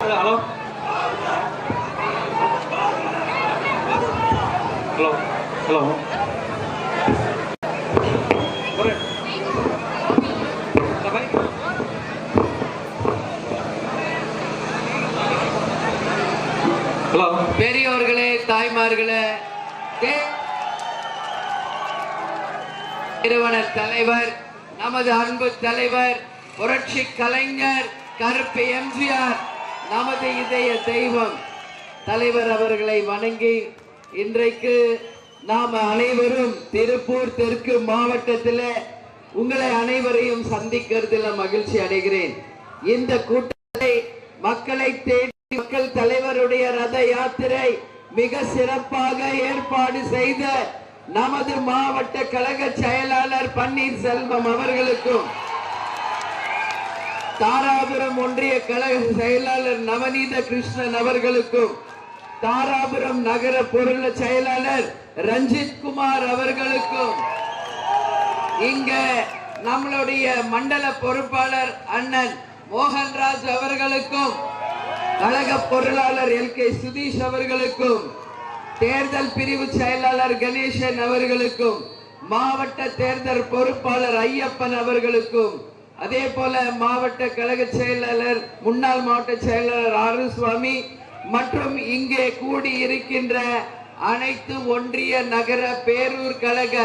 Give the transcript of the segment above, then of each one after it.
Hello hello hello hello பெரியோர்களே, தாய்மார்களே, நிறுவனர் தலைவர், நமது அன்பு தலைவர், புரட்சி கலைஞர் கருப்பு எம்ஜிஆர், நமது இதய தெய்வம் தலைவர் அவர்களை வணங்கி இன்றைக்கு நாம் அனைவரும் திருப்பூர் தெற்கு மாவட்டத்தில் உங்களை அனைவரையும் சந்திக்கிறதுல மகிழ்ச்சி அடைகிறேன். இந்த கூட்டத்தை மக்களை தேடி மக்கள் தலைவருடைய ரத யாத்திரை மிக சிறப்பாக ஏற்பாடு செய்த நமது மாவட்ட கழக செயலாளர் பன்னீர்செல்வம் அவர்களுக்கும், தாராபுரம் ஒன்றிய கழக செயலாளர் நவநீத கிருஷ்ணன் அவர்களுக்கும், தாராபுரம் நகர பொருள் செயலாளர் ரஞ்சித் குமார் அவர்களுக்கும், இங்க நம்மளுடைய மண்டல பொறுப்பாளர் அண்ணன் மோகன்ராஜ் அவர்களுக்கும், கழக பொருளாளர் எல்.கே. சுதீஷ் அவர்களுக்கும், தேர்தல் பிரிவு செயலாளர் கணேசன் அவர்களுக்கும், மாவட்ட தேர்தல் பொறுப்பாளர் ஐயப்பன் அவர்களுக்கும், அதே போல மாவட்ட கழக செயலாளர் முன்னாள் மாவட்ட செயலாளர் ஆறுசுவாமி மற்றும் இங்கே கூடி இருக்கின்ற அனைத்து ஒன்றிய நகர பேரூர் கழக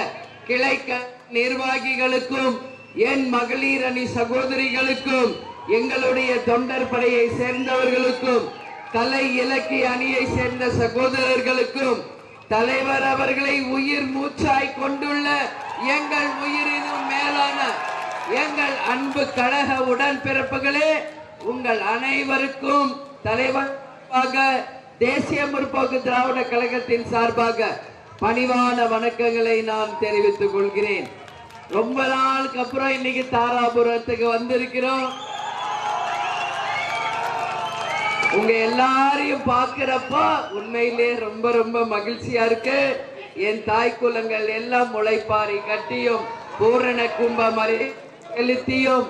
கிளை நிர்வாகிகளுக்கும், என் மகளிர் அணி சகோதரிகளுக்கும், எங்களுடைய தொண்டர் படையை சேர்ந்தவர்களுக்கும், கலை இலக்கிய அணியை சேர்ந்த சகோதரர்களுக்கும், தலைவர் அவர்களை உயிர் மூச்சாய் கொண்டுள்ள எங்கள் உயிரினும் மேலான எங்கள் அன்பு கழக உடன்பிறப்புகளே, உங்கள் அனைவருக்கும் தலைவராக தேசிய முற்போக்கு திராவிட கழகத்தின் சார்பாக பணிவான வணக்கங்களை நான் தெரிவித்துக் கொள்கிறேன். ரொம்ப நாளுக்கு அப்புறம் இன்னைக்கு தாராபுரத்துக்கு வந்திருக்கிறோம். உங்க எல்லாரையும் பார்க்கிறப்ப உண்மையிலே ரொம்ப ரொம்ப மகிழ்ச்சியா இருக்கு. என் தாய் குலங்கள் எல்லாம் முளைப்பாரி கட்டியும் பூரண கும்பமரை செலுத்தியும்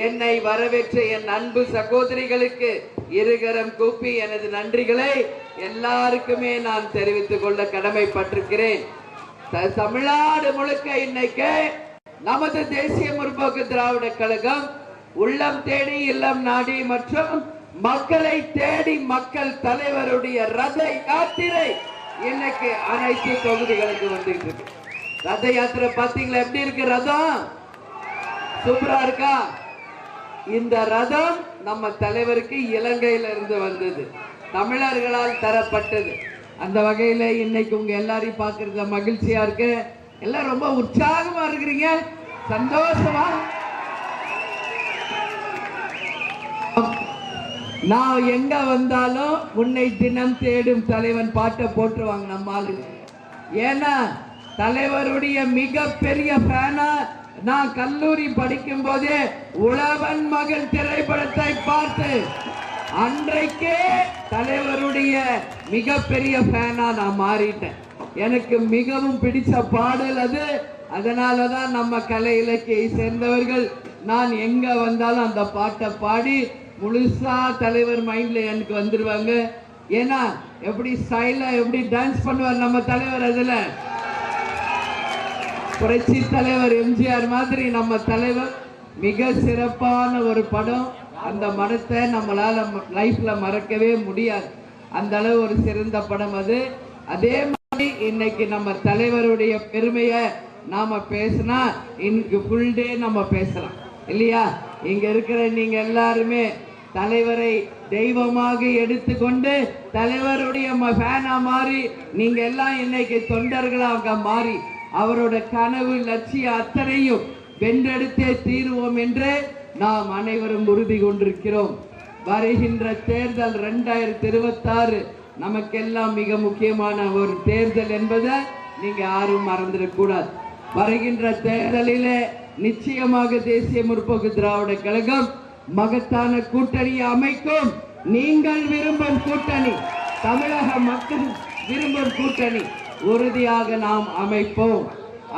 என்னை வரவேற்ற என் அன்பு சகோதரிகளுக்கு இருகரம் கூப்பி எனது நன்றிகளை எல்லாருக்குமே நான் தெரிவித்துக் கொள்ள கடமைப்பட்டிருக்கிறேன். தமிழ்நாடு முழுக்க இன்னைக்கு நமது தேசிய முற்போக்கு திராவிட கழகம் உள்ளம் தேடி இல்லம் நாடி மற்றும் மக்களை தேடி மக்கள் தலைவருடைய ரத யாத்திரை இன்னைக்கு அனைத்து தொகுதிகளுக்கு வந்துட்டு இருக்கு. ரத யாத்திரை பாத்தீங்களா எப்படி இருக்கு? ரதம் சூப்பரா இருக்கா? இந்த ரதம் நம்ம தலைவருக்கு இலங்கையில இருந்து வந்தது, தமிழர்களால் தரப்பட்டது. அந்த வகையில இன்னைக்கு உங்க எல்லாரையும் பார்க்கறது மகிழ்ச்சியா இருக்கு. எல்லாம் ரொம்ப உற்சாகமா இருக்கிறீங்க, சந்தோஷமா. நான் எங்க வந்தாலும் உன்னை தினம் தேடும் தலைவன் பாட்டை போட்டுருவாங்க நம்ம ஆளுங்க. ஏன்னா தலைவருடைய மிகப்பெரிய ஃபேனா நான் கல்லூரி படிக்கும் போதே உழவன் மகன் திரைப்படத்தை பார்த்து அன்றைக்கே தலைவருடைய மிகப்பெரிய ஃபேனா நான் மாறிட்டேன். எனக்கு மிகவும் பிடிச்ச பாடல் அது. அதனாலதான் நம்ம கலை இலக்கியை சேர்ந்தவர்கள் நான் எங்க வந்தாலும் அந்த பாட்டை பாடி முழுசா தலைவர் மைண்ட்ல எனக்கு வந்துருவாங்க. ஏன்னா எப்படி ஸ்டைலா எப்படி டான்ஸ் பண்ணுவார் நம்ம தலைவர். அதுல புரட்சி தலைவர் எம்ஜிஆர் மாதிரி நம்ம தலைவர் மிக சிறப்பான ஒரு படம். அந்த படத்தை நம்மளால லைஃப்ல மறக்கவே முடியாது. அந்த அளவு ஒரு சிறந்த படம் அது. அதே மாதிரி இன்னைக்கு நம்ம தலைவருடைய பெருமையை நாம பேசினா இன்னைக்கு ஃபுல் டே நம்ம பேசலாம் இல்லையா? இங்க இருக்கிற நீங்க எல்லாருமே தலைவரை தெய்வமாக எடுத்துக்கொண்டு தலைவருடைய ஃபேனா மாறி நீங்க எல்லாம் இன்னைக்கு தொண்டர்களாக மாறி அவரோட கனவு லட்சிய அத்தனையும் வென்றெடுத்தே தீருவோம் என்று நாம் அனைவரும் உறுதி கொண்டிருக்கிறோம். வருகின்ற தேர்தல் 2026 நமக்கெல்லாம் மிக முக்கியமான ஒரு தேர்தல் என்பதை நீங்க யாரும் மறந்துடக்கூடாது. வருகின்ற தேர்தலிலே நிச்சயமாக தேசிய முற்போக்கு திராவிட கழகம் மகத்தான கூட்டணியை அமைக்கும். நீங்கள் விரும்பும் கூட்டணி, தமிழக மக்கள் விரும்பும் கூட்டணி உறுதியாக நாம் அமைப்போம்.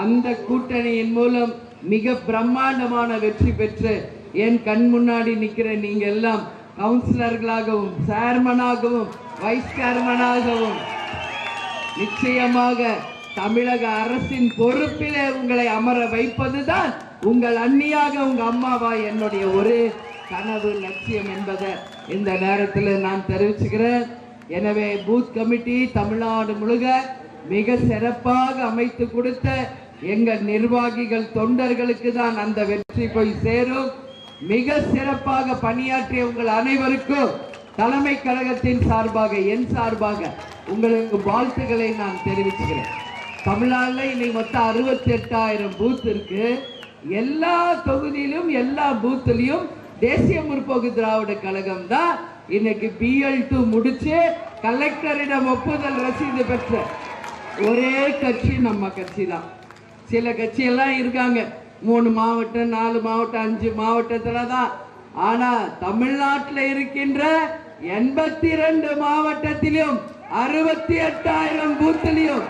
அந்த கூட்டணியின் மூலம் மிக பிரம்மாண்டமான வெற்றி பெற்று என் கண் முன்னாடி நிற்கிற நீங்க எல்லாம் கவுன்சிலர்களாகவும் சேர்மனாகவும் வைஸ் சேர்மனாகவும் நிச்சயமாக தமிழக அரசின் பொறுப்பிலே உங்களை அமர வைப்பதுதான் உங்கள் அண்ணியாக உங்க அம்மாவா என்னுடைய ஒரு கனவு லட்சியம் என்பதை இந்த நேரத்தில் நான் தெரிவிச்சுக்கிறேன். எனவே பூத் கமிட்டி தமிழ்நாடு முழுக்க மிக சிறப்பாக அமைத்து கொடுத்த எங்கள் நிர்வாகிகள் தொண்டர்களுக்கு தான் அந்த வெற்றி போய் சேரும். மிக சிறப்பாக பணியாற்றிய உங்கள் அனைவருக்கும் தலைமை கழகத்தின் சார்பாக என் சார்பாக உங்களுக்கு வாழ்த்துக்களை நான் தெரிவிச்சுக்கிறேன். தமிழ்நாட்டில் இன்னைக்கு மொத்தம் 68,000 பூத் இருக்கு. எல்லா தொகுதியிலும் எல்லா பூத்திலையும் தேசிய முற்போக்கு திராவிட கழகம் தான் இன்னைக்கு BL2 முடிச்சு கலெக்டரிடம் ஒப்புதல் ரசீது பெற்ற ஒரே கட்சி நம்ம கட்சி தான். சில கட்சியெல்லாம் இருக்காங்க 3 மாவட்டம் 4 மாவட்டம் 5 மாவட்டத்துல தான். ஆனா தமிழ்நாட்டில் இருக்கின்ற 82 மாவட்டத்திலும் 68,000 பூத்திலையும்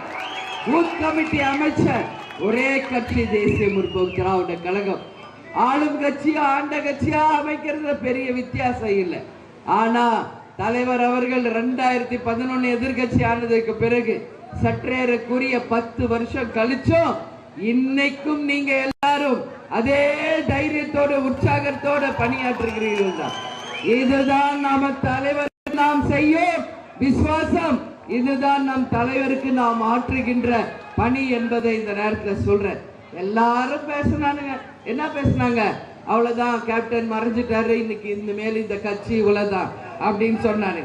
பூத் கமிட்டி அமைச்சர் ஒரே கட்சி தேசிய முற்போக்கு திராவிட கழகம். ஆளும் கட்சியா ஆண்ட கட்சியா அமைக்கிறது பெரிய வித்தியாசம் இல்லை. ஆனா தலைவர் அவர்கள் 2011 எதிர்கட்சி ஆனதுக்கு பிறகு சற்றேறக்குரிய 10 வருஷம் கழிச்சோம் இன்னைக்கும் நீங்க எல்லாரும் அதே தைரியத்தோட உற்சாகத்தோட பணியாற்றுகிறீர்கள் தான். இதுதான் நம்ம தலைவர் நாம் செய்யும் விசுவாசம். இதுதான் நம் தலைவருக்கு நாம் ஆற்றுகின்ற பணி என்பதை இந்த நேரத்தில் சொல்றேன். எல்லாரும் பேசினானுங்க. என்ன பேசினாங்க? அவ்வளவுதான், கேப்டன் மறைஞ்சிட்டாரு, இன்னைக்கு இந்த மேல இந்த கட்சி இவ்வளவுதான் அப்படின்னு சொன்னாரு.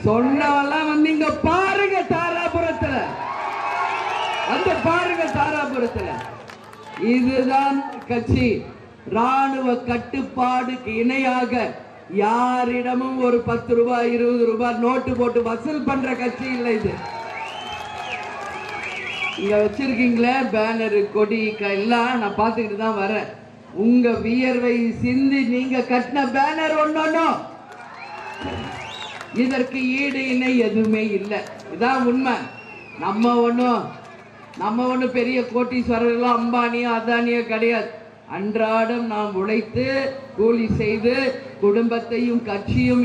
சொன்னவெல்லாம் வந்து இங்க பாருங்க தாராபுரத்துல வந்து பாருங்க தாராபுரத்துல. இதுதான் கட்சி. ராணுவ கட்டுப்பாடுக்கு இணையாக யாரிடமும் ஒரு 10 ரூபாய் 20 ரூபாய் நோட்டு போட்டு வசூல் பண்ற கட்சி இல்லை இது. இங்க வச்சிருக்கீங்களே பேனரு கொடி எல்லாம் நான் பார்த்துக்கிட்டு தான் வரேன். உங்க வியர்வை சிந்தி நீங்க கட்டின பேனர் ஒன்னொன்னும் இதற்கு ஈடு இணை எதுவுமே இல்லை. இதான் உண்மை. நம்ம ஒன்றும் பெரிய கோட்டீஸ்வரர்களோ அம்பானியோ அதானியோ கிடையாது. அன்றாடம் நாம் உழைத்து கூலி செய்து குடும்பத்தையும் கட்சியும்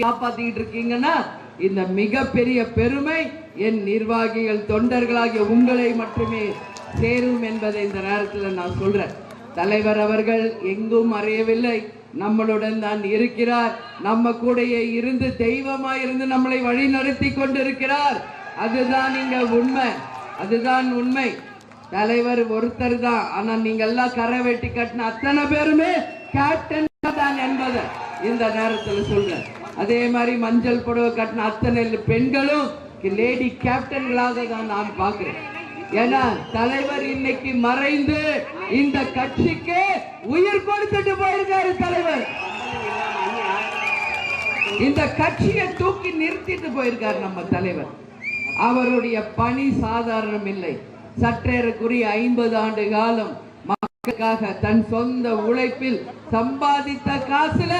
காப்பாத்திக்கிட்டு இருக்கீங்கன்னா இந்த மிகப்பெரிய பெருமை என் நிர்வாகிகள் தொண்டர்களாகிய உங்களை மட்டுமே சேரும் என்பதை இந்த நேரத்தில் நான் சொல்றேன். தலைவர் அவர்கள் எங்கும் மறையவில்லை, நம்மளுடன் தான் இருக்கிறார். நம்ம கூடயே இருந்து தெய்வமாய் இருந்து நம்மளை வழி நடத்தி கொண்டிருக்கிறார். அதுதான் இங்க உண்மை. அதுதான் உண்மை. தலைவர் ஒருத்தர் தான். ஆனா நீங்க எல்லாம் கரை வெட்டி கட்டின அத்தனை பேருமே கேப்டன் தான் என்பதை இந்த நேரத்தில் சொல்றேன். அதே மாதிரி மஞ்சள் புடவை கட்டின அத்தனை பெண்களும் லேடி கேப்டன்களாக தான் நான் பார்க்கிறேன். ஏன்னா தலைவர் இன்னைக்கு மறைந்து இந்த கட்சிக்கு உயிர் கொடுத்துட்டு போயிருக்காரு. தலைவர் இந்த கட்சியை தூக்கி நிறுத்திட்டு போயிருக்காரு நம்ம தலைவர். அவருடைய பணி சாதாரணம் இல்லை. சற்றேறக்குரிய 50 ஆண்டு காலம் மக்களுக்காக தன் சொந்த உழைப்பில் சம்பாதித்த காசுல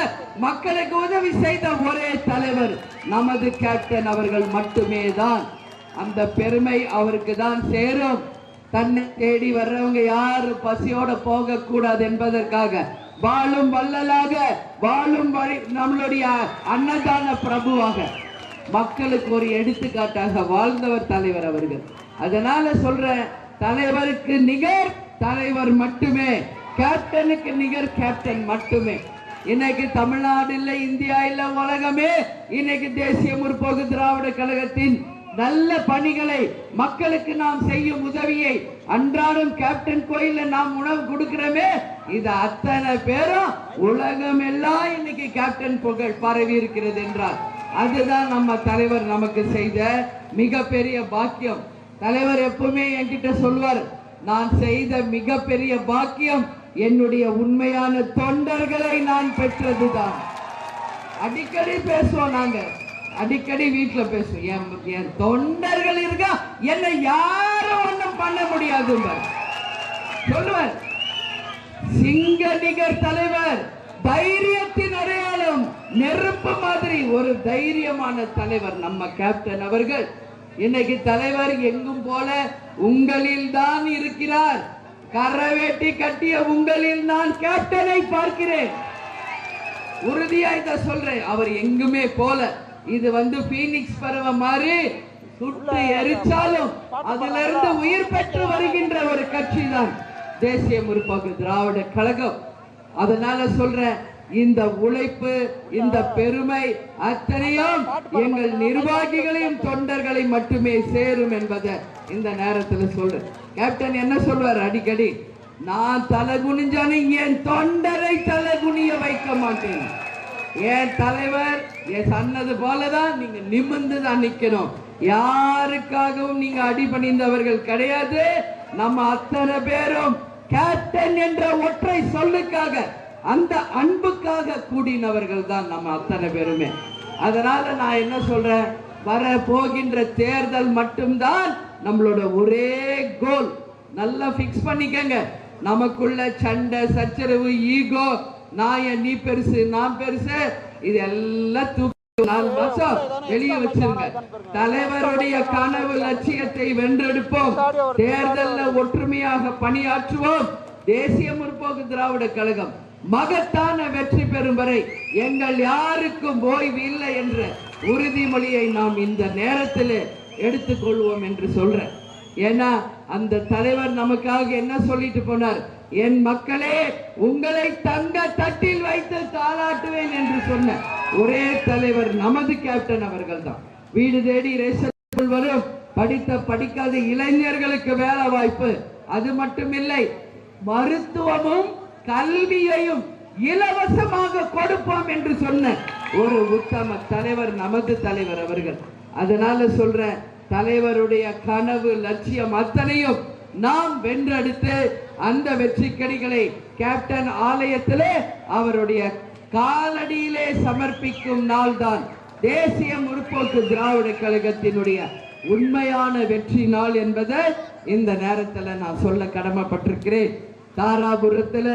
மக்களுக்கு உதவி செய்த ஒரே தலைவர் நமது கேப்டன் அவர்கள் மட்டுமே தான். அந்த பெருமை அவருக்கு தான் சேரும். தன்னை தேடி வர்றவங்க யாரு பசியோட போக கூடாது என்பதற்காக வாழும் வள்ளலாக வாழும் நம்மளுடைய அன்னதான பிரபுவாக மக்களுக்கு ஒரு எடுத்துக்காட்டாக வாழ்ந்தவர் தலைவர் அவர்கள். அதனால சொல்ற தலைவருக்கு நிகர் தலைவர் மட்டுமே, கேப்டனுக்கு நிகர் கேப்டன் மட்டுமே. இன்னைக்கு தமிழ்நாடு இல்ல, இந்தியா இல்ல, உலகமே இன்னைக்கு தேசிய முற்போக்கு திராவிட கழகத்தின் நல்ல பணிகளை மக்களுக்கு நாம் செய்யும் உதவியை அன்றாடம் கேப்டன் கோயில நாம் உணவு கொடுக்கிறோமே, இது அத்தனை பேரும் உலகம் எல்லாம் இன்னைக்கு கேப்டன் புகழ் பரவி இருக்கிறது என்றால் அதுதான் நம்ம தலைவர் நமக்கு செய்த மிகப்பெரிய பாக்கியம். தலைவர் எப்பவுமே என்கிட்ட சொல்வார், நான் செய்த மிகப்பெரிய பாக்கியம் என்னுடைய உண்மையான தொண்டர்களை நான் பெற்றதுதான். அடிக்கடி பேசுவோம், நாங்க அடிக்கடி வீட்டுல பேசுவோம். என் தொண்டர்கள் இருக்கா, என்ன யாரும் ஒண்ணும் பண்ண முடியாது சொல்லுவார். சிங்க நிகர் தலைவர், தைரியத்தின் அடையாளம், நெருப்பு மாதிரி ஒரு தைரியமான தலைவர் நம்ம கேப்டன் அவர்கள். இன்னைக்கு தலைவர் எங்கும் போல உங்களில் தான் இருக்கிறார். கரவேட்டி கட்டிய உங்களில் நான் கேப்டனை பார்க்கிறேன். உறுதியா இத சொல்றேன். அவர் எங்குமே போல. இது பீனிக்ஸ் பறவை மாதிரி சுட்டு எரிச்சாலும் அதுல இருந்து உயிர் பெற்று வருகின்ற ஒரு கட்சி தான் தேசிய முற்போக்கு திராவிட கழகம். அதனால சொல்றேன், இந்த உழைப்பு, இந்த பெருமை அத்தனையும் எங்கள் நிர்வாகிகளையும் தொண்டர்களை மட்டுமே சேரும் என்பதை இந்த நேரத்தில் சொல்றேன். கேப்டன் என்ன சொல்வார் அடிக்கடி, நான் தலை குனிஞ்சாலும் என் தொண்டரை தலை குனிய வைக்க மாட்டேன். என் தலைவர் என் சொன்னது போலதான் நீங்க நிமிர்ந்து தான் நிக்கணும். யாருக்காகவும் நீங்க அடிபணிந்தவர்கள் கிடையாது. நம்ம அத்தனை பேரும் கேப்டன் என்ற ஒற்றை சொல்லுக்காக, அந்த அன்புக்காக கூடினவர்கள் தான் நம்ம அத்தனை பேருமே. அதனால நான் என்ன சொல்றேன், வர போகின்ற தேர்தல் மட்டும்தான் நம்மளோட ஒரே கோல். நல்லா பிக்ஸ் பண்ணிக்கங்க. நமக்குள்ள சண்டை சச்சரவு, ஈகோ, நீ பெருசு நான் பெருசு, இது எல்லாம் தூக்கி 4 மாசம் வெளியே வச்சிருங்க. தலைவருடைய கனவு லட்சியத்தை வென்றெடுப்போம். தேர்தலில் ஒற்றுமையாக பணியாற்றுவோம். தேசிய முற்போக்கு திராவிட கழகம் மகத்தான வெற்றி பெறும் வரை எங்கள் யாருக்கும் ஓய்வு இல்லை என்ற உறுதிமொழியை நாம் இந்த நேரத்தில் எடுத்துக்கொள்வோம் என்று சொல்றேன். ஏன்னா அந்த தலைவர் நமக்காக என்ன சொல்லிட்டு போனார், என் மக்களே உங்களை தங்க தட்டில் வைத்து தாளாட்டுவேன் என்று சொன்ன ஒரே தலைவர் நமது கேப்டன் அவர்கள் தான். வீடு தேடி ரேஷன் வரும், படித்த படிக்காத இளைஞர்களுக்கு வேலை வாய்ப்பு, அது மட்டுமில்லை மருத்துவமும் கல்வியையும் இலவசமாக கொடுப்போம் என்று சொன்ன ஒரு உத்தம தலைவர் நமது தலைவர் அவர்கள். அதனால சொல்ற, தலைவருடைய கனவு லட்சியம் அத்தனையும் நாம் வென்றெடுத்து அந்த வெற்றி கடிகளை கேப்டன் ஆலயத்திலே அவருடைய காலடியிலே சமர்ப்பிக்கும் நாள் தான் தேசிய முற்போக்கு திராவிட கழகத்தினுடைய உண்மையான வெற்றி நாள் என்பதை இந்த நேரத்தில் நான் சொல்ல கடமைப்பட்டிருக்கிறேன். தாராபுரத்தில்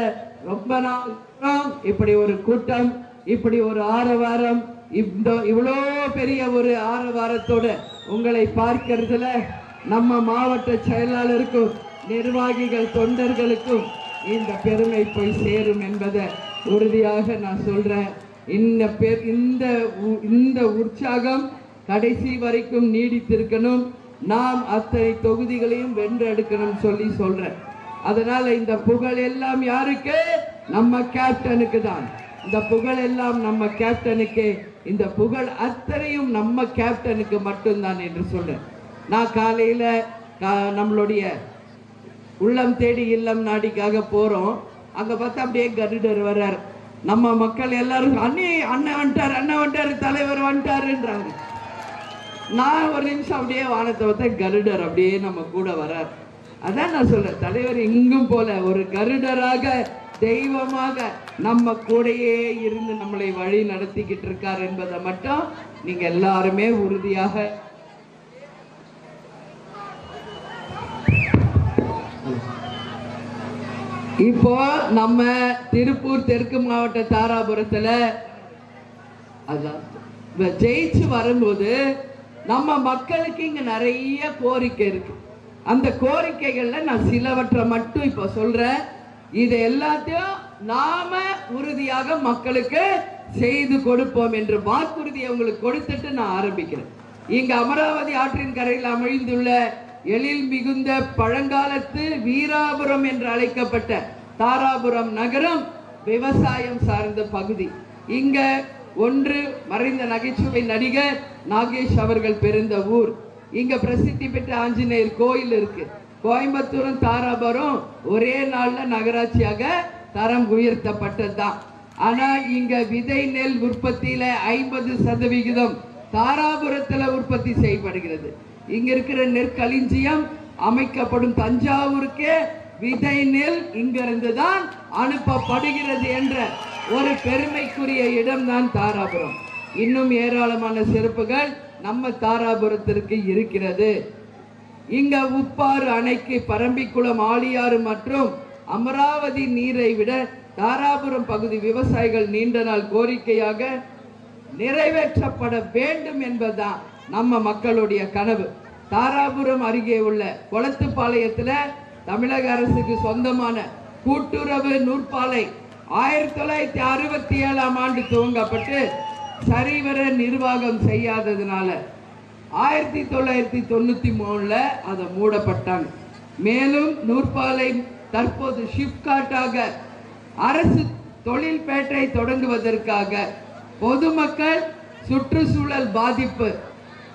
ரொம்ப நாள் இப்படி ஒரு கூட்டம், இப்படி ஒரு ஆரவாரம், இவ்வளோ பெரிய ஒரு ஆரவாரத்தோட உங்களை பார்க்கிறதுல நம்ம மாவட்ட செயலாளருக்கும் நிர்வாகிகள் தொண்டர்களுக்கும் இந்த பெருமை போய் சேரும் என்பதை உறுதியாக நான் சொல்றேன். இந்த உற்சாகம் கடைசி வரைக்கும் நீடித்திருக்கணும். நாம் அத்தனை தொகுதிகளையும் வென்றெடுக்கணும் சொல்லி சொல்றேன். அதனால இந்த புகழ் எல்லாம் யாருக்கு? நம்ம கேப்டனுக்கு தான். இந்த புகழ் எல்லாம் நம்ம கேப்டனுக்கு. இந்த புகழ் அத்தனையும் நம்ம கேப்டனுக்கு மட்டும்தான் என்று சொல்றேன். நான் காலையில நம்மளுடைய உள்ளம் தேடி இல்லம் நாடிக்காக போறோம். அங்க பார்த்தா அப்படியே கருடர் வர்றார். நம்ம மக்கள் எல்லாரும் அண்ணன் வந்துட்டார் தலைவர் வந்துட்டாருன்றாங்க. நான் ஒரு நிமிஷம் அப்படியே வானத்தை பார்த்தா கருடர் அப்படியே நம்ம கூட வர்றார். அதான் நான் சொல்றேன், தலைவர் எங்கும் போல ஒரு கருடராக தெய்வமாக நம்ம கூடையே இருந்து நம்மளை வழி நடத்திக்கிட்டு இருக்கார் என்பதை மட்டும் நீங்க எல்லாருமே உறுதியாக. இப்போ நம்ம திருப்பூர் தெற்கு மாவட்ட தாராபுரத்துல ஜெயிச்சு வரும்போது நம்ம மக்களுக்கு இங்க நிறைய கோரிக்கை இருக்கு. அந்த கோரிக்கைகள்ல நான் சிலவற்றை மட்டும் இப்ப சொல்றேன். இது எல்லாத்தையும் நாம உறுதியாக மக்களுக்கு செய்து கொடுப்போம் என்று வாக்குறுதியை உங்களுக்கு கொடுத்துட்டு நான் ஆரம்பிக்கிறேன். இங்க அமராவதி ஆற்றின் கரையில் அமைந்துள்ள எழில் மிகுந்த பழங்காலத்து வீராபுரம் என்று அழைக்கப்பட்ட தாராபுரம் நகரம் விவசாயம் சார்ந்த பகுதி. இங்க ஒன்று மறைந்த நகைச்சுவை நடிகர் நாகேஷ் அவர்கள் பிறந்த ஊர். இங்க பிரசித்தி பெற்ற ஆஞ்சநேயர் கோயில் இருக்கு. கோயம்புத்தூரும் தாராபுரம் ஒரே நாள்ல நகராட்சியாக தரம் உயர்த்தப்பட்டதுதான். ஆனா இங்க விதை நெல் உற்பத்தியில 50% தாராபுரத்துல உற்பத்தி செய்யப்படுகிறது. இங்க இருக்கிற நெற்களஞ்சியம் அமைக்கப்படும் தஞ்சாவூருக்கே விதை நெல் இங்கிருந்து தான் அனுப்பப்படுகிறது என்ற ஒரு பெருமைக்குரிய இடம்தான் தாராபுரம். இன்னும் ஏராளமான சிறப்புகள் நம்ம தாராபுரத்திற்கு இருக்கிறது. இங்க உப்பாறு அணைக்கு பரம்பிக்குளம் ஆழியாறு மற்றும் அமராவதி நீரை விட தாராபுரம் பகுதி விவசாயிகள் நீண்ட நாள் கோரிக்கையாக நிறைவேற்றப்பட வேண்டும் என்பதுதான் நம்ம மக்களுடைய கனவு. தாராபுரம் அருகே உள்ள கொளத்துப்பாளையத்துல தமிழக அரசுக்கு சொந்தமான கூட்டுறவு நூற்பாலை 1967ஆம் ஆண்டு துவங்கப்பட்டு சரிவர நிர்வாகம் செய்யாததுனால 1993ல அதை மூடப்பட்டாங்க. மேலும் நூற்பாலை தற்போது ஷிப்காட்டாக அரசு தொழில்பேட்டை தொடங்குவதற்காக பொதுமக்கள் சுற்றுச்சூழல் பாதிப்பு,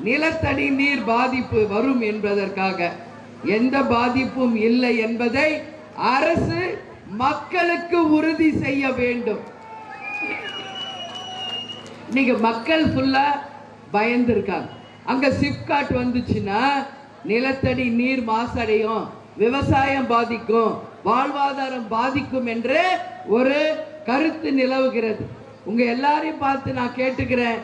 நிலத்தடி நீர் பாதிப்பு வரும் என்பதற்காக எந்த பாதிப்பும் இல்லை என்பதை அரசு மக்களுக்கு உறுதி செய்ய வேண்டும். நீங்க மக்கள் ஃபுல்லா பயந்துருக்காங்க. அங்க சிப்காட் வந்துச்சுன்னா நிலத்தடி நீர் மாசடையும், விவசாயம் பாதிக்கும், வாழ்வாதாரம் பாதிக்கும் என்று ஒரு கருத்து நிலவுகிறது. உங்க எல்லாரையும் பார்த்து நான் கேட்டுக்கிறேன்,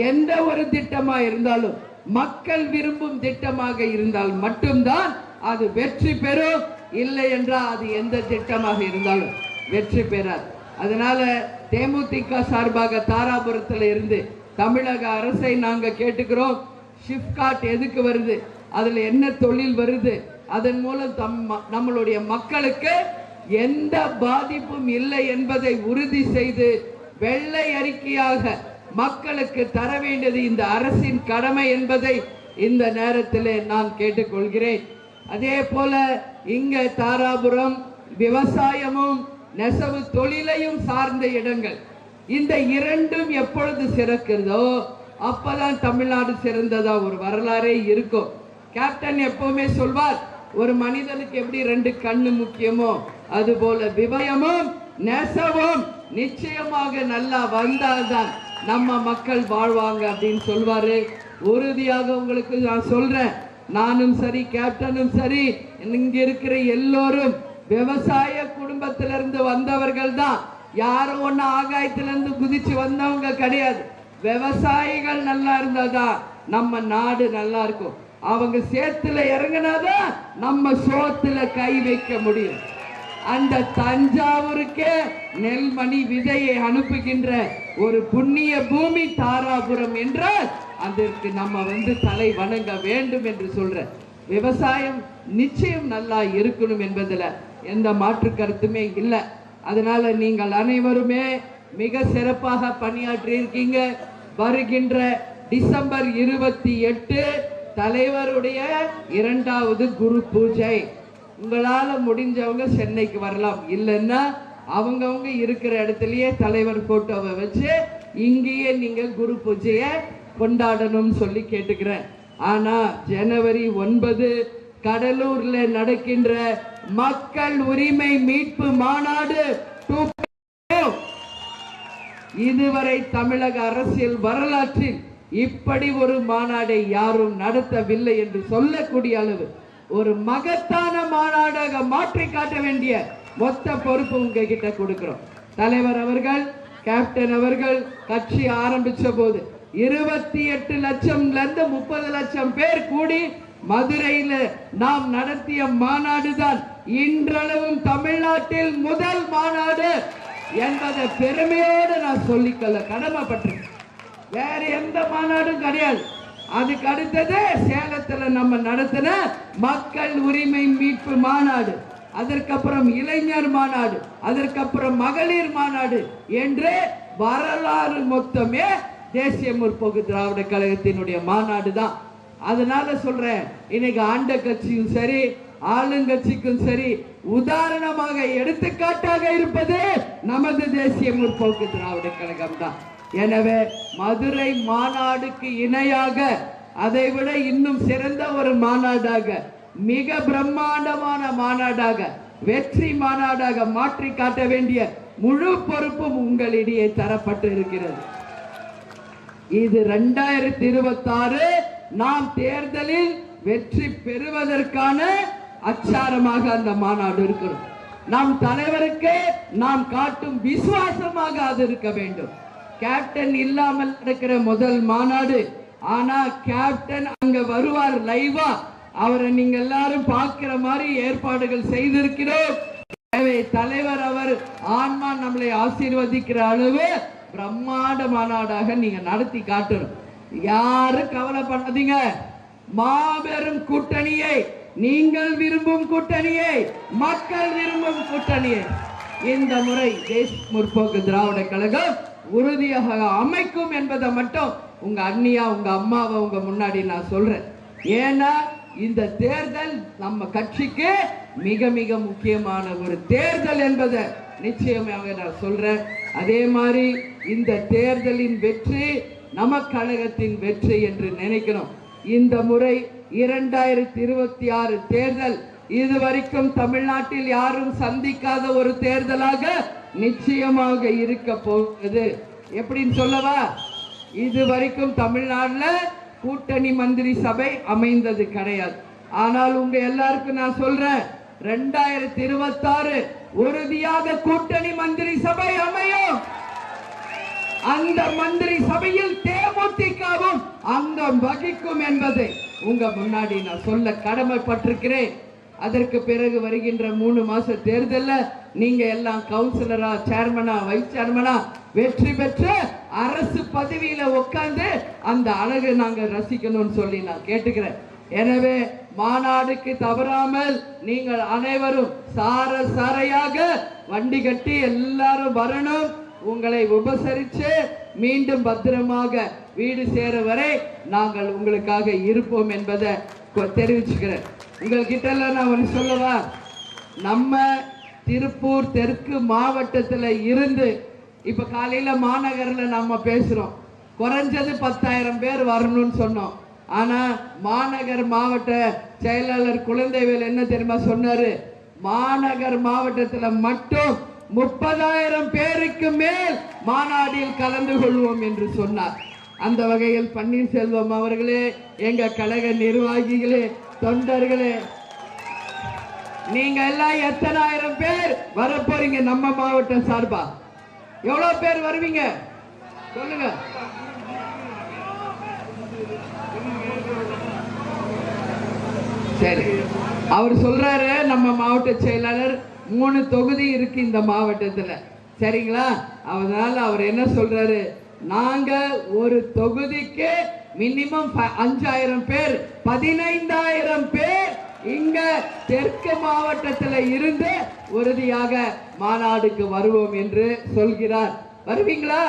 எந்த ஒரு திட்டமா இருந்தாலும் மக்கள் விரும்பும் திட்டமாக இருந்தால் மட்டும்தான் அது வெற்றி பெறும். இல்லை என்றால் அது எந்த திட்டமாக இருந்தாலும் வெற்றி பெறாது. அதனால தேமுதிக சார்பாக தாராபுரத்தில் இருந்து தமிழக அரசை நாங்க கேட்டுக்கிறோம். ஷிப்காட் எதுக்கு வருது, அதுல என்ன தொழில் வருது, அதன் மூலம் நம்மளுடைய மக்களுக்கு எந்த பாதிப்பும் இல்லை என்பதை உறுதி செய்து வெள்ளை அறிக்கையாக மக்களுக்கு தர வேண்டியது இந்த அரசின் கடமை என்பதை இந்த நேரத்தில் நான் கேட்டுக்கொள்கிறேன். அதே போல இங்க தாராபுரம் விவசாயமும் நெசவு தொழிலையும் சார்ந்த இடங்கள், இந்த இரண்டும் எப்பொழுது சிறக்கிறதோ அப்பதான் தமிழ்நாடு சிறந்ததா ஒரு வரலாறே இருக்கும். கேப்டன் எப்பவுமே சொல்வார், ஒரு மனிதனுக்கு எப்படி 2 கண்ணு முக்கியமோ அதுபோல விவசாயமும் நெசவும் நிச்சயமாக நல்லா வந்தால்தான் நம்ம மக்கள் வாழ்வாங்க அப்படின்னு சொல்வாரு. உறுதியாக உங்களுக்கு நான் சொல்றேன், நானும் சரி கேப்டனும் சரி இங்க இருக்கிற எல்லோரும் விவசாய குடும்பத்திலிருந்து வந்தவர்கள் தான். யாரும் ஒண்ணு ஆகாயத்திலிருந்து குதிச்சு வந்தவங்க கிடையாது. விவசாயிகள் நல்லா இருந்தாதான் நம்ம நாடு நல்லா இருக்கும். அவங்க சேத்துல இறங்கினாதான் நம்ம சோத்துல கை வைக்க முடியும். அந்த தஞ்சாவூருக்கே நெல்மணி விதையை அனுப்புகின்ற ஒரு புண்ணிய பூமி தாராபுரம் என்றால் அதற்கு நம்ம தலை வணங்க வேண்டும் என்று சொல்ற. விவசாயம் நிச்சயம் நல்லா இருக்கணும் என்பதுல எந்த மாற்று கருத்துமே இல்லை. அதனால நீங்கள் அனைவருமே மிக சிறப்பாக பணியாற்றி இருக்கீங்க. வருகின்ற டிசம்பர் 28 தலைவருடைய 2வது குரு பூஜை. உங்களால முடிஞ்சவங்க சென்னைக்கு வரலாம், இல்லைன்னா அவங்கவுங்க இருக்கிற இடத்துலயே தலைவர் போட்டோவை வச்சு இங்கேயே நீங்க குரு பூஜையை கொண்டாடணும்னு சொல்லி கேட்டுக்கிறேன். ஆனா ஜனவரி 9 கடலூர்ல நடக்கின்ற மக்கள் உரிமை மீட்பு மாநாடு இதுவரை தமிழக அரசியல் வரலாற்றில் இப்படி ஒரு மாநாடை யாரும் நடத்தவில்லை என்று சொல்லக்கூடிய அளவு ஒரு மகத்தான மாநாடாக மாற்றி காட்ட வேண்டிய மொத்த பொறுப்பு உங்ககிட்ட கொடுக்கிறோம். தலைவர் அவர்கள், கேப்டன் அவர்கள் கட்சி ஆரம்பிச்ச போது 28 லட்சம்ல இருந்து 30 லட்சம் பேர் கூடி மதுரையில நாம் நடத்திய மாநாடு தான் இன்றளவும் தமிழ்நாட்டில் முதல் மாநாடு என்பதை பெருமையோடு நான் சொல்லிக்கொள்ள கடமைப்பட்டிருக்கேன். வேற எந்த மாநாடும் கிடையாது. அதுக்கு அடுத்தது சேலத்துல நம்ம நடத்தின மக்கள் உரிமை மீட்பு மாநாடு, அதற்கப்புறம் இளைஞர் மாநாடு, அதற்கப்புறம் மகளிர் மாநாடு என்று வரலாறு மொத்தமே தேசிய முற்போக்கு திராவிட கழகத்தினுடைய மாநாடு தான். அதனால சொல்றேன், இன்னைக்கு ஆண்ட கட்சியும் சரி ஆளுங்கட்சிக்கும் சரி உதாரணமாக எடுத்துக்காட்டாக இருப்பது நமது தேசிய முற்போக்கு திராவிட கழகம் தான். எனவே மதுரை மாநாடுக்கு இணையாக அதைவிட இன்னும் சிறந்த ஒரு மாநாடாக, மிக பிரம்மாண்டமான மாநாடாக, வெற்றி மாநாடாக மாற்றி காட்ட வேண்டிய முழு பொறுப்பும் உங்களிடையே தரப்பட்டு இருக்கிறது. இது 2026 நாம் தேர்தலில் வெற்றி பெறுவதற்கான அச்சாரமாக அந்த மாநாடு இருக்கணும். நம் தலைவருக்கு நாம் காட்டும் விசுவாசமாக அது இருக்க வேண்டும். கேப்டன் இல்லாமல் நடக்கிற முதல் மாநாடு. ஆனா கேப்டன் அங்க வருவார் லைவா, அவரை நீங்க எல்லாரும் பார்க்கிற மாதிரி ஏற்பாடுகள் செய்திருக்கிறோம். தலைவர் அவர் ஆன்மா நம்மளை ஆசீர்வதிக்கிற அளவு பிரம்மாண்ட மாநாடாக நீங்க நடத்தி காட்டணும். யாரும் கவலைப்படாதீங்க. மாபெரும் கூட்டணியை, நீங்கள் விரும்பும் கூட்டணியை, மக்கள் விரும்பும் கூட்டணியை இந்த முறை தேசிய முற்போக்கு திராவிட கழகம் உறுதியாக அமைக்கும் என்பதை மட்டும் உங்க அண்ணியா உங்க அம்மாவை உங்க முன்னாடி நான் சொல்றேன். ஏன்னா இந்த தேர்தல் நம்ம கட்சிக்கு மிக மிக முக்கியமான ஒரு தேர்தல் என்பதை நிச்சயமாக நான் சொல்றேன். அதே மாதிரி இந்த தேர்தலின் வெற்றி நம்ம கழகத்தின் வெற்றி என்று நினைக்கணும். இந்த முறை 2026 தேர்தல் இதுவரைக்கும் தமிழ்நாட்டில் யாரும் சந்திக்காத ஒரு தேர்தலாக நிச்சயமாக இருக்க போகுது. எப்படின்னு சொல்லவா? இதுவரைக்கும் தமிழ்நாட்டில் கூட்டணி மந்திரி சபை அமைந்தது கிடையாது. ஆனால் உங்க எல்லாருக்கும் நான் சொல்றேன், 2026 உறுதியாக கூட்டணி மந்திரி சபை அமையும். அந்த மந்திரி சபையில் தேமுதிகவும் அங்கம் வகிக்கும் என்பதை உங்க முன்னாடி நான் சொல்ல கடமைப்பட்டிருக்கிறேன். அதற்கு பிறகு வருகின்ற 3 மாச தேர்தலில் நீங்க எல்லாம் கவுன்சிலரா, சேர்மனா, வைஸ் சேர்மனா வெற்றி பெற்று அரசு பதவியில உட்கார்ந்து அந்த அழகு நாங்க ரசிக்கணும்னு சொல்லி நான் கேட்டுக்கிறேன். எனவே மாநாடுக்கு தவறாமல் நீங்கள் அனைவரும் சாரையாக வண்டி கட்டி எல்லாரும் வரணும். உங்களை உபசரித்து மீண்டும் பத்திரமாக வீடு சேர வரை நாங்கள் உங்களுக்காக இருப்போம் என்பதை தெரிவிச்சுக்கிறேன். உங்கள்கிட்ட நான் ஒன்று சொல்லவா? நம்ம திருப்பூர் தெற்கு மாவட்டத்தில் இருந்து இப்போ காலையில் மாநகரில் நம்ம பேசுகிறோம். குறைஞ்சது 10,000 பேர் வரணும்னு சொன்னோம். ஆனால் மாநகர் மாவட்ட செயலாளர் குழந்தைவேல் என்ன தெரியுமா சொன்னார்? மாநகர் மாவட்டத்தில் மட்டும் 30,000 பேருக்கு மேல் மாநாட்டில் கலந்து கொள்வோம் என்று சொன்னார். அந்த வகையில் பன்னீர்செல்வம் அவர்களே, எங்க கழக நிர்வாகிகளே, தொண்டர்களே, நீங்க எல்லாம் எத்தனை ஆயிரம் பேர் வர போறீங்க? நம்ம மாவட்டம் சார்பா எவ்வளவு பேர் வருவீங்க சொல்லுங்க. சரி, அவர் சொல்றாரு நம்ம மாவட்ட செயலாளர் 3 தொகுதி இருக்கு இந்த மாவட்டத்தில், சரிங்களா? அதனால அவர் என்ன சொல்றாரு, நாங்க ஒரு தொகுதிக்கு மினிமம் 5,000 பேர் 15,000 பேர் இங்க தெற்கு மாவட்டத்தில் இருந்து உறுதியாக மாநாடுக்கு வருவோம் என்று சொல்கிறார். வருவீங்களா?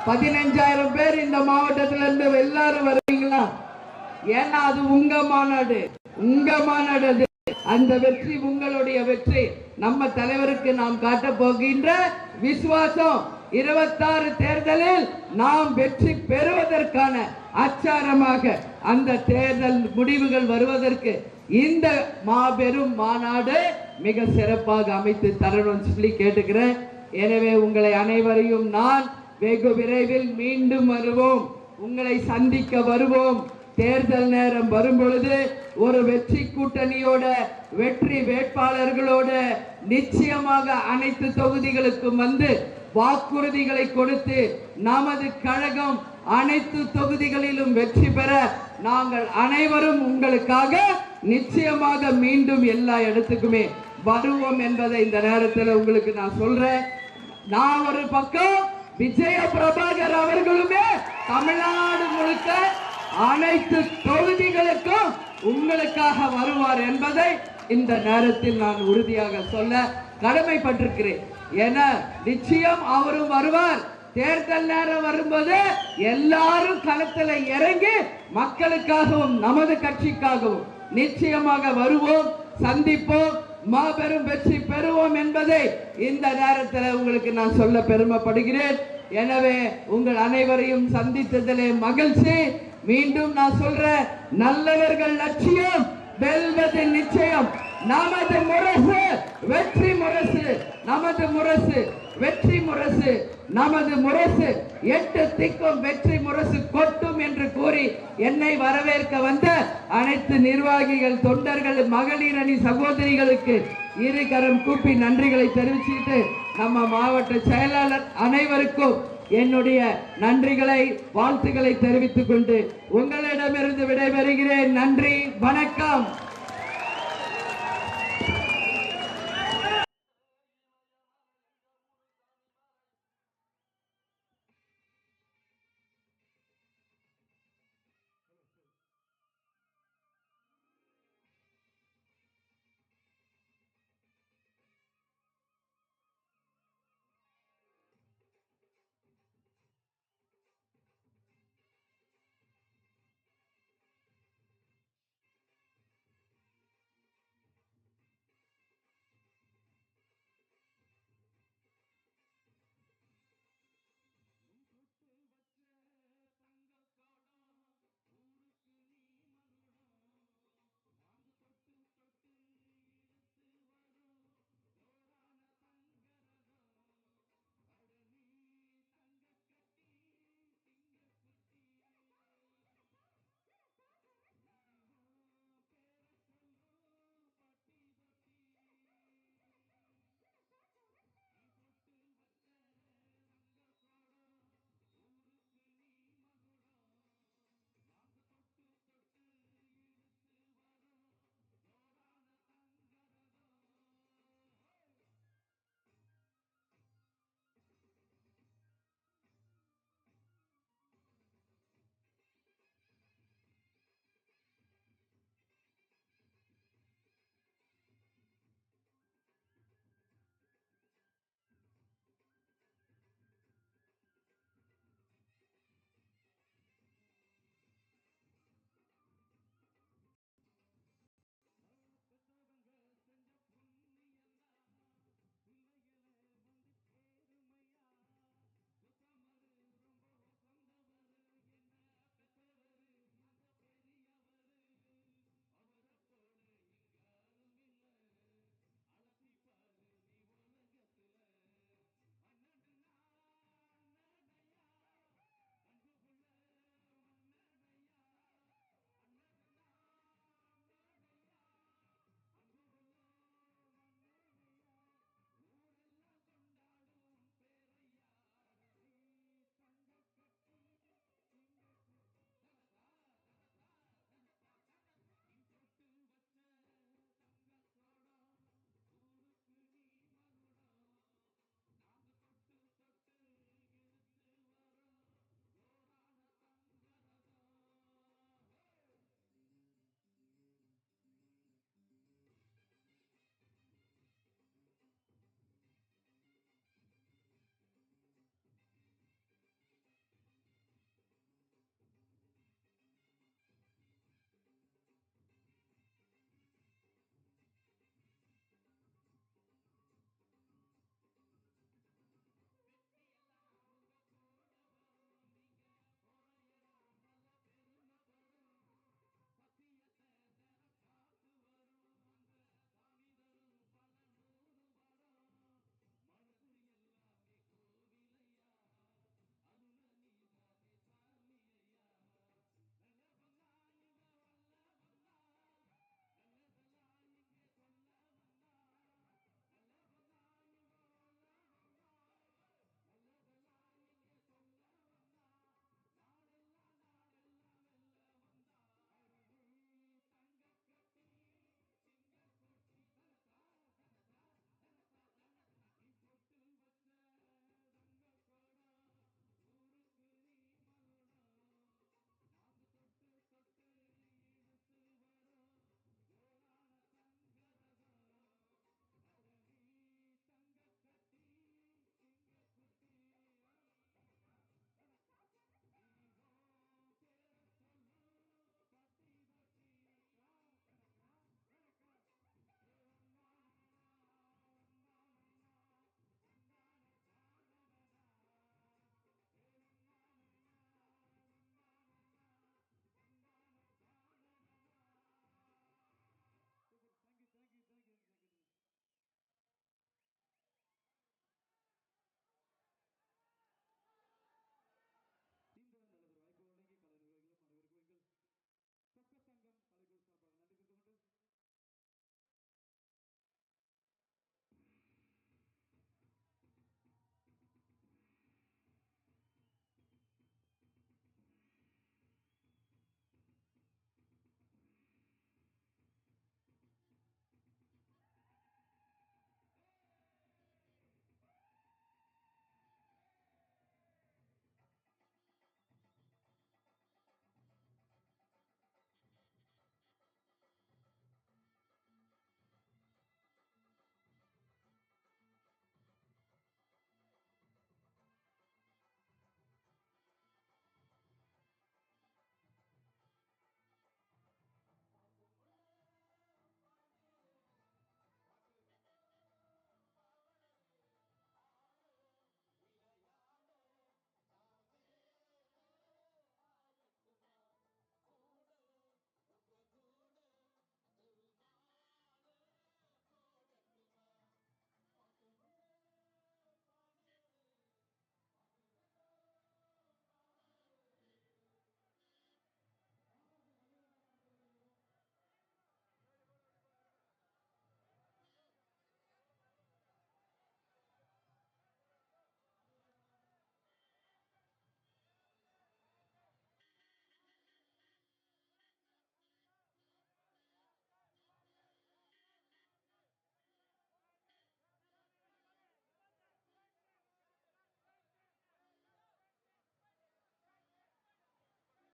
15,000 பேர் இந்த மாவட்டத்தில் இருந்து எல்லாரும் வருவீங்களா? ஏன்னா அது உங்க மாநாடு, உங்க மாநாடு. அது அந்த வெற்றி உங்களுடைய வெற்றி. நம்ம தலைவருக்கு நாம் காட்ட போகின்ற விசுவாசம் 26 தேர்தலில் நாம் வெற்றி பெறுவதற்கான அச்சாரமாக அந்த தேர்தல் முடிவுகள் வருவதற்கு இந்த மாபெரும் மாநாடு மிக சிறப்பாக அமைத்து தரணும்னு சொல்லி கேட்டுக்கிறேன். எனவே உங்களை அனைவரையும் நான் வெகு விரைவில் மீண்டும் வருவோம், உங்களை சந்திக்க வருவோம். தேர்தல் நேரம் வரும் பொழுது ஒரு வெற்றி கூட்டணியோட வெற்றி வேட்பாளர்களோட நிச்சயமாக அனைத்து தொகுதிகளுக்கும் வந்து வாக்குறுதிகளை கொடுத்து நமது கழகம் அனைத்து தொகுதிகளிலும் வெற்றி பெற நாங்கள் அனைவரும் உங்களுக்காக நிச்சயமாக மீண்டும் எல்லா இடத்துக்குமே வருவோம் என்பதை இந்த நேரத்தில் உங்களுக்கு நான் சொல்றேன். நான் ஒரு பக்கம், விஜய பிரபாகர் அவர்களுமே தமிழ்நாடு முழுக்க அனைத்து தொகுதிகளுக்கும் உங்களுக்காக வருவார் என்பதை இந்த நேரத்தில் நான் உறுதியாக சொல்ல கடமைப்பட்டிருக்கிறேன். என நிச்சயம் அவரும் வருவார். தேர்தல் நேரம் வரும்போது எல்லாரும் களத்தில் இறங்கி மக்களுக்காகவும் நமது கட்சிக்காகவும் நிச்சயமாக வருவோம், சந்திப்போம், மாபெரும் வெற்றி பெறுவோம் என்பதை இந்த நேரத்தில் உங்களுக்கு நான் சொல்ல பெருமைப்படுகிறேன். எனவே உங்கள் அனைவரையும் சந்தித்ததிலே மகிழ்ச்சி. மீண்டும் நான் சொல்றேன், நல்லவர்கள் லட்சியம் வெல்வது நிச்சயம். நமது முரசு வெற்றி முரசு, நமது முரசு வெற்றி முரசு, நமது முரசு 8 திக்கும் வெற்றி முரசு கொட்டும் என்று கூறி என்னை வரவேற்க வந்த அனைத்து நிர்வாகிகள், தொண்டர்கள், மகளிர் அணி சகோதரிகளுக்கு இரு கரம் கூப்பி நன்றிகளை தெரிவிச்சுட்டு நம்ம மாவட்ட செயலாளர் அனைவருக்கும் என்னுடைய நன்றிகளை, வாழ்த்துக்களை தெரிவித்துக் கொண்டு உங்களிடமிருந்து விடைபெறுகிறேன். நன்றி, வணக்கம்.